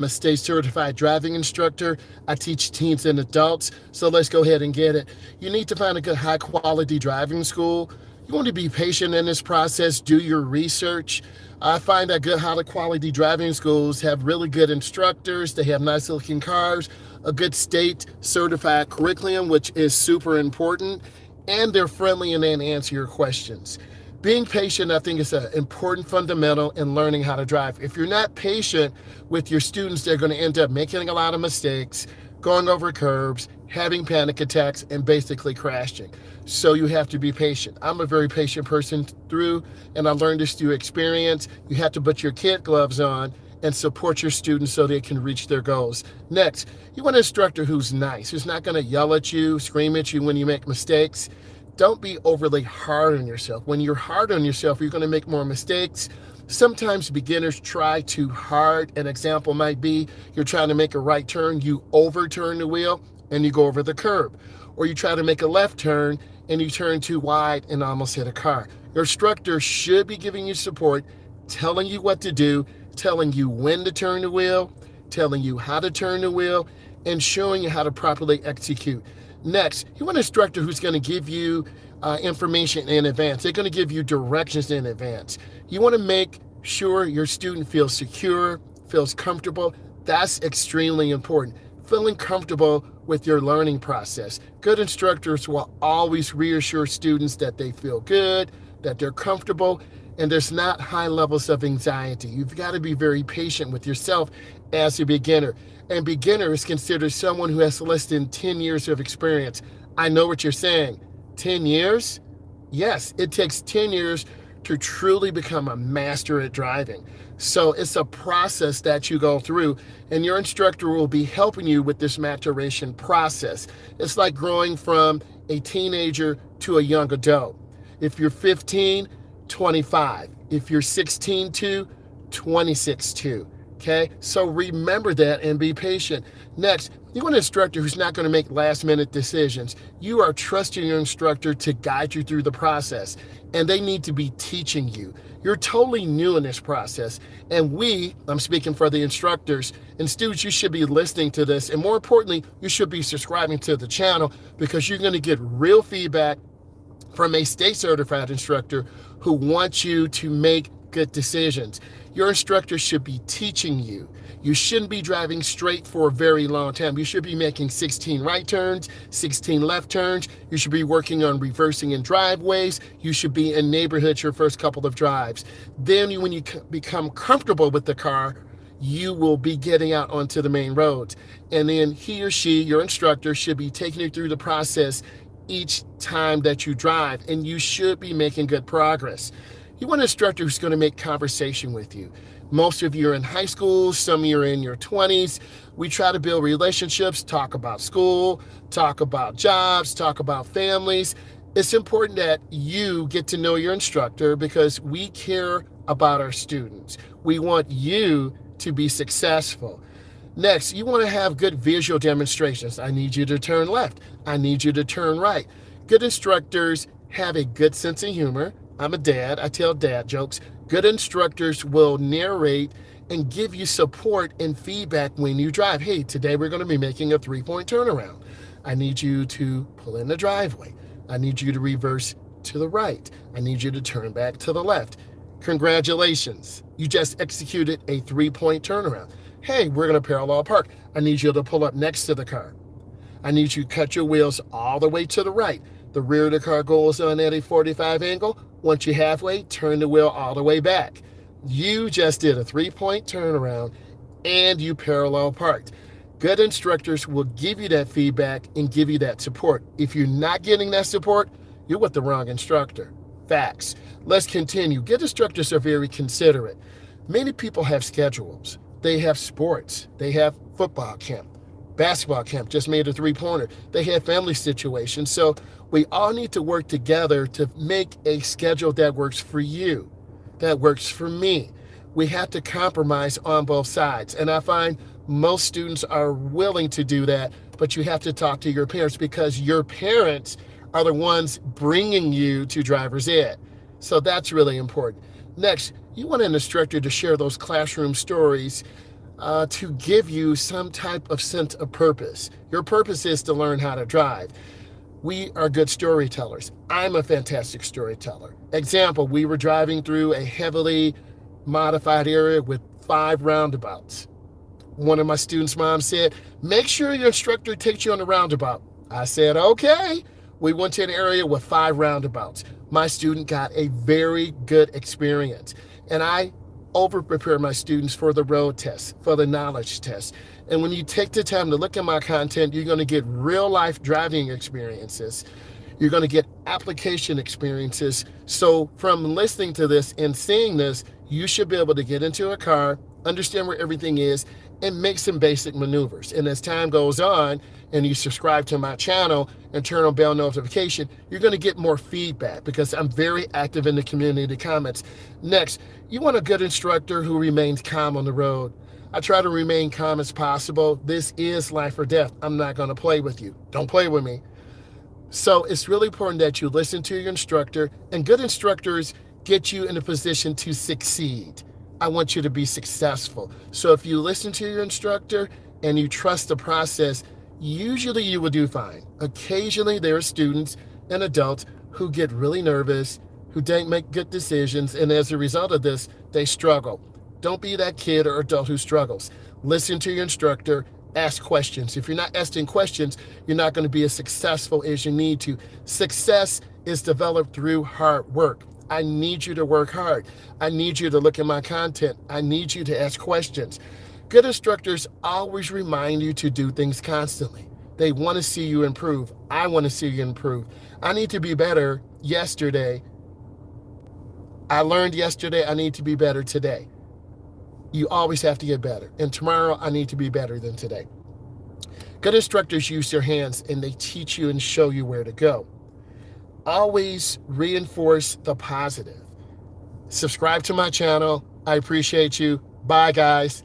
I'm a state certified driving instructor. I teach teens and adults. So let's go ahead and get it. You need to find a good high quality driving school. You want to be patient in this process, do your research. I find that good high quality driving schools have really good instructors. They have nice looking cars, a good state certified curriculum, which is super important, and they're friendly and they answer your questions. Being patient, I think, is an important fundamental in learning how to drive. If you're not patient with your students, they're going to end up making a lot of mistakes, going over curbs, having panic attacks, and basically crashing. So you have to be patient. I'm a very patient person through, and I learned this through experience. You have to put your kid gloves on and support your students so they can reach their goals. Next, you want an instructor who's nice, who's not going to yell at you, scream at you when you make mistakes. Don't be overly hard on yourself. When you're hard on yourself, you're going to make more mistakes. Sometimes beginners try too hard. An example might be you're trying to make a right turn, you overturn the wheel and you go over the curb. Or you try to make a left turn and you turn too wide and almost hit a car. Your instructor should be giving you support, telling you what to do, telling you when to turn the wheel, telling you how to turn the wheel, and showing you how to properly execute. Next, you want an instructor who's going to give you information in advance. They're going to give you directions in advance. You want to make sure your student feels secure, feels comfortable. That's extremely important. Feeling comfortable with your learning process. Good instructors will always reassure students that they feel good, that they're comfortable, and there's not high levels of anxiety. You've got to be very patient with yourself as a beginner. And beginner is considered someone who has less than 10 years of experience. I know what you're saying. 10 years? Yes, it takes 10 years to truly become a master at driving. So it's a process that you go through, and your instructor will be helping you with this maturation process. It's like growing from a teenager to a young adult. If you're 15, 25. If you're 16 to 26 to. Okay, so remember that and be patient. Next, you want an instructor who's not going to make last minute decisions. You are trusting your instructor to guide you through the process, and they need to be teaching you. You're totally new in this process, and I'm speaking for the instructors and students, you should be listening to this, and more importantly, you should be subscribing to the channel because you're going to get real feedback from a state certified instructor who wants you to make good decisions. Your instructor should be teaching you. You shouldn't be driving straight for a very long time. You should be making 16 right turns, 16 left turns. You should be working on reversing in driveways. You should be in neighborhoods your first couple of drives. Then when you become comfortable with the car, you will be getting out onto the main roads. And then he or she, your instructor, should be taking you through the process each time that you drive, and you should be making good progress. You want an instructor who's going to make conversation with you. Most of you are in high school, some of you are in your 20s. We try to build relationships, talk about school, talk about jobs, talk about families. It's important that you get to know your instructor because we care about our students. We want you to be successful. Next, you want to have good visual demonstrations. I need you to turn left. I need you to turn right. Good instructors have a good sense of humor. I'm a dad. I tell dad jokes. Good instructors will narrate and give you support and feedback when you drive. Hey, today we're going to be making a 3-point turnaround. I need you to pull in the driveway. I need you to reverse to the right. I need you to turn back to the left. Congratulations. You just executed a 3-point turnaround. Hey, we're going to parallel park. I need you to pull up next to the car. I need you to cut your wheels all the way to the right. The rear of the car goes on at a 45 angle. Once you're halfway, turn the wheel all the way back. You just did a 3-point turnaround and you parallel parked. Good instructors will give you that feedback and give you that support. If you're not getting that support, you're with the wrong instructor. Facts. Let's continue. Good instructors are very considerate. Many people have schedules. They have sports. They have football camp. Basketball camp just made a 3-pointer. They have family situations. So we all need to work together to make a schedule that works for you, that works for me. We have to compromise on both sides. And I find most students are willing to do that, but you have to talk to your parents because your parents are the ones bringing you to driver's ed. So that's really important. Next, you want an instructor to share those classroom stories to give you some type of sense of purpose. Your purpose is to learn how to drive. We are good storytellers. I'm a fantastic storyteller. Example, we were driving through a heavily modified area with 5 roundabouts. One of my students' moms said, make sure your instructor takes you on the roundabout. I said, okay. We went to an area with 5 roundabouts. My student got a very good experience. And I over prepare my students for the road test, for the knowledge test. And when you take the time to look at my content, you're going to get real life driving experiences. You're going to get application experiences. So from listening to this and seeing this, you should be able to get into a car, understand where everything is, and make some basic maneuvers. And as time goes on and you subscribe to my channel and turn on bell notification, you're going to get more feedback because I'm very active in the community comments. Next, you want a good instructor who remains calm on the road. I try to remain calm as possible. This is life or death. I'm not going to play with you. Don't play with me. So it's really important that you listen to your instructor, and good instructors get you in a position to succeed. I want you to be successful. So if you listen to your instructor and you trust the process, usually you will do fine. Occasionally there are students and adults who get really nervous, who don't make good decisions, and as a result of this, they struggle. Don't be that kid or adult who struggles. Listen to your instructor, ask questions. If you're not asking questions, you're not going to be as successful as you need to. Success is developed through hard work. I need you to work hard. I need you to look at my content. I need you to ask questions. Good instructors always remind you to do things constantly. They want to see you improve. I want to see you improve. I need to be better yesterday. I learned yesterday, I need to be better today. You always have to get better. And tomorrow, I need to be better than today. Good instructors use their hands and they teach you and show you where to go. Always reinforce the positive. Subscribe to my channel. I appreciate you. Bye, guys.